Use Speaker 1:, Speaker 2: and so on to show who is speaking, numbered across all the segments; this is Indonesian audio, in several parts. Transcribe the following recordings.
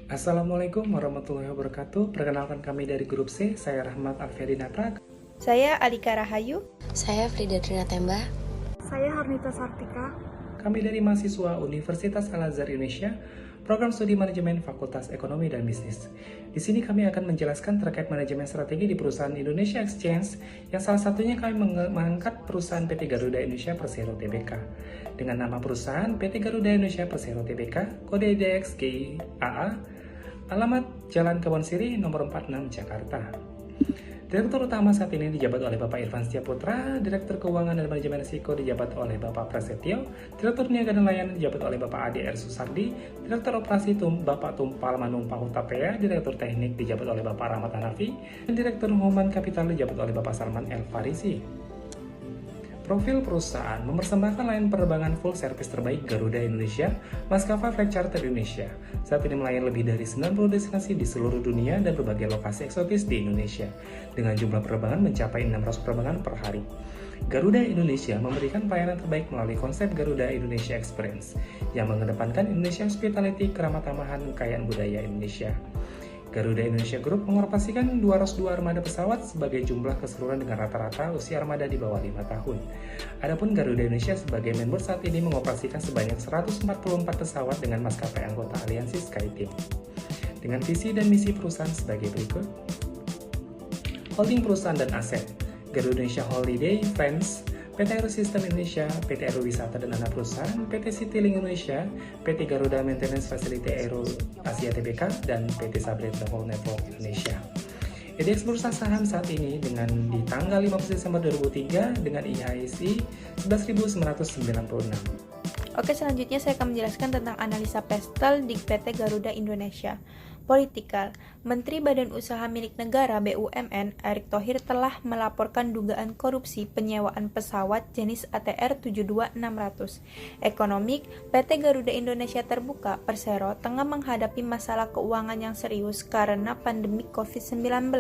Speaker 1: Assalamualaikum warahmatullahi wabarakatuh. Perkenalkan kami dari grup C, saya Rahmat Alfiadinata.
Speaker 2: Saya Alika Rahayu.
Speaker 3: Saya Frida Trinatemba.
Speaker 4: Saya Harnita Sartika.
Speaker 1: Kami dari mahasiswa Universitas Al-Azhar Indonesia, Program Studi Manajemen Fakultas Ekonomi dan Bisnis. Di sini kami akan menjelaskan terkait manajemen strategi di perusahaan Indonesia Exchange, yang salah satunya kami mengangkat perusahaan PT Garuda Indonesia Persero Tbk. Dengan nama perusahaan PT Garuda Indonesia Persero Tbk, kode IDX GIAA, alamat Jalan Kebon Sirih nomor 46 Jakarta. Direktur utama saat ini dijabat oleh Bapak Irfan Setiaputra, Direktur Keuangan dan Manajemen Risiko dijabat oleh Bapak Prasetyo, Direktur Niaga dan Layanan dijabat oleh Bapak Ade R. Susardi, Direktur Operasi Bapak Tumpal Manumpa Hutapea, Direktur Teknik dijabat oleh Bapak Rahmat Hanafi, dan Direktur Human Capital dijabat oleh Bapak Salman El Farisi. Profil perusahaan mempersembahkan layanan penerbangan full service terbaik Garuda Indonesia, maskapai flight charter Indonesia. Saat ini melayani lebih dari 90 destinasi di seluruh dunia dan berbagai lokasi eksotis di Indonesia, dengan jumlah penerbangan mencapai 600 penerbangan per hari. Garuda Indonesia memberikan pelayanan terbaik melalui konsep Garuda Indonesia Experience, yang mengedepankan Indonesia Hospitality, keramah tamahan, kekayaan budaya Indonesia. Garuda Indonesia Group mengoperasikan 202 armada pesawat sebagai jumlah keseluruhan dengan rata-rata usia armada di bawah 5 tahun. Adapun Garuda Indonesia sebagai member saat ini mengoperasikan sebanyak 144 pesawat dengan maskapai anggota aliansi SkyTeam. Dengan visi dan misi perusahaan sebagai berikut. Holding perusahaan dan aset: Garuda Indonesia Holiday Friends, PT Aerosystem Indonesia, PT Aero Wisata dan anak perusahaan, PT Citylink Indonesia, PT Garuda Maintenance Facility Aero Asia Tbk, dan PT Sabre Travel Network Indonesia. Indeks bursa saham saat ini dengan di tanggal 15 Desember 2003 dengan IHSI 11.996.
Speaker 2: Oke, selanjutnya saya akan menjelaskan tentang analisa PESTEL di PT Garuda Indonesia. Politikal, Menteri Badan Usaha Milik Negara BUMN Erick Thohir telah melaporkan dugaan korupsi penyewaan pesawat jenis ATR 72600. Ekonomik, PT Garuda Indonesia Terbuka Persero tengah menghadapi masalah keuangan yang serius karena pandemi COVID-19.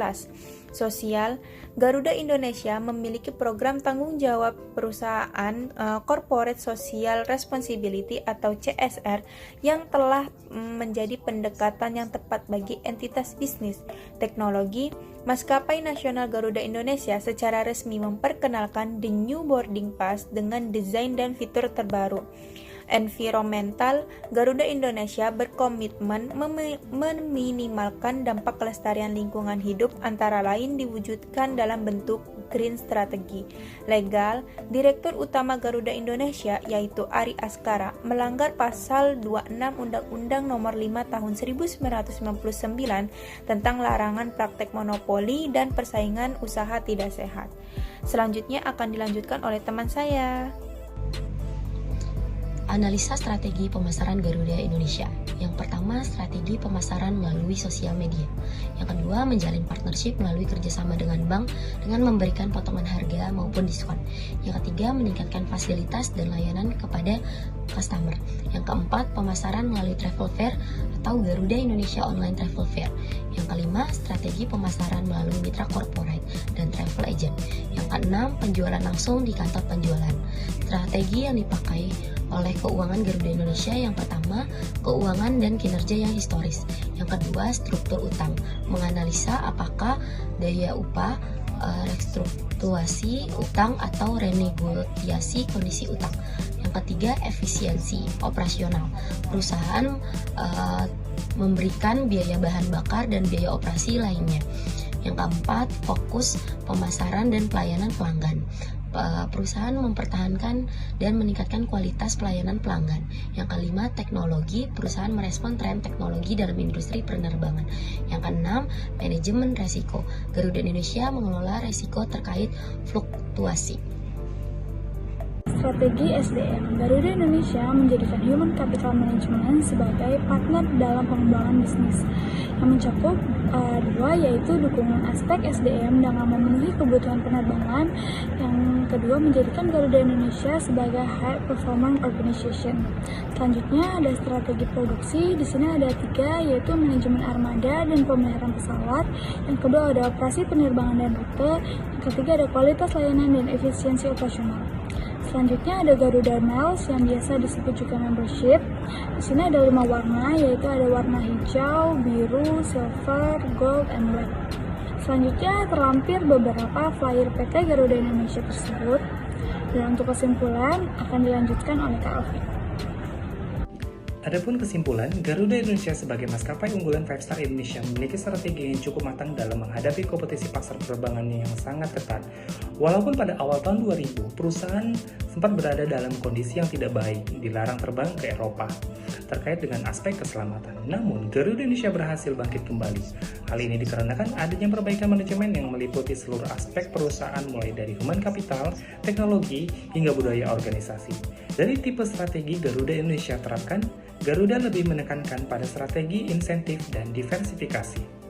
Speaker 2: Sosial, Garuda Indonesia memiliki program tanggung jawab perusahaan Corporate Social Responsibility atau CSR yang telah menjadi pendekatan yang tepat bagi entitas bisnis. Teknologi, Maskapai Nasional Garuda Indonesia secara resmi memperkenalkan The New Boarding Pass dengan desain dan fitur terbaru. Environmental, Garuda Indonesia berkomitmen meminimalkan dampak kelestarian lingkungan hidup antara lain diwujudkan dalam bentuk green strategy. Legal, Direktur Utama Garuda Indonesia yaitu Ari Askara melanggar pasal 26 Undang-Undang Nomor 5 Tahun 1999 tentang larangan praktek monopoli dan persaingan usaha tidak sehat. Selanjutnya akan dilanjutkan oleh teman saya.
Speaker 3: Analisa strategi pemasaran Garuda Indonesia. Yang pertama, strategi pemasaran melalui sosial media. Yang kedua, menjalin partnership melalui kerjasama dengan bank dengan memberikan potongan harga maupun diskon. Yang ketiga, meningkatkan fasilitas dan layanan kepada customer. Yang keempat, pemasaran melalui travel fair atau Garuda Indonesia Online Travel Fair. Yang kelima, strategi pemasaran melalui mitra corporate dan travel agent. Yang keenam, penjualan langsung di kantor penjualan. Strategi yang dipakai oleh keuangan Garuda Indonesia: yang pertama, keuangan dan kinerja yang historis. Yang kedua, struktur utang, menganalisa apakah daya upah, restrukturasi utang atau renegosiasi kondisi utang. Yang ketiga, efisiensi operasional, perusahaan memberikan biaya bahan bakar dan biaya operasi lainnya. Yang keempat, fokus pemasaran dan pelayanan pelanggan. Perusahaan mempertahankan dan meningkatkan kualitas pelayanan pelanggan. Yang kelima, teknologi, perusahaan merespon tren teknologi dalam industri penerbangan. Yang keenam, manajemen resiko, Garuda Indonesia mengelola resiko terkait fluktuasi.
Speaker 4: Strategi SDM, Garuda Indonesia menjadikan Human Capital Management sebagai partner dalam pengembangan bisnis yang mencakup dua, yaitu dukungan aspek SDM dengan memenuhi kebutuhan penerbangan. Yang kedua, menjadikan Garuda Indonesia sebagai High Performance Organization. Selanjutnya ada strategi produksi. Di sini ada tiga, yaitu manajemen armada dan pemeliharaan pesawat. Yang kedua ada operasi penerbangan dan rute. Yang ketiga ada kualitas layanan dan efisiensi operasional. Selanjutnya ada Garuda Miles yang biasa disebut juga membership. Di sini ada 5 warna, yaitu ada warna hijau, biru, silver, gold, and black. Selanjutnya terlampir beberapa flyer PT Garuda Indonesia tersebut. Dan untuk kesimpulan akan dilanjutkan oleh Kak Alfi.
Speaker 1: Adapun kesimpulan, Garuda Indonesia sebagai maskapai unggulan 5-star Indonesia memiliki strategi yang cukup matang dalam menghadapi kompetisi pasar penerbangannya yang sangat ketat. Walaupun pada awal tahun 2000, perusahaan sempat berada dalam kondisi yang tidak baik, dilarang terbang ke Eropa terkait dengan aspek keselamatan. Namun, Garuda Indonesia berhasil bangkit kembali. Hal ini dikarenakan adanya perbaikan manajemen yang meliputi seluruh aspek perusahaan mulai dari human capital, teknologi, hingga budaya organisasi. Dari tipe strategi Garuda Indonesia terapkan, Garuda lebih menekankan pada strategi insentif dan diversifikasi.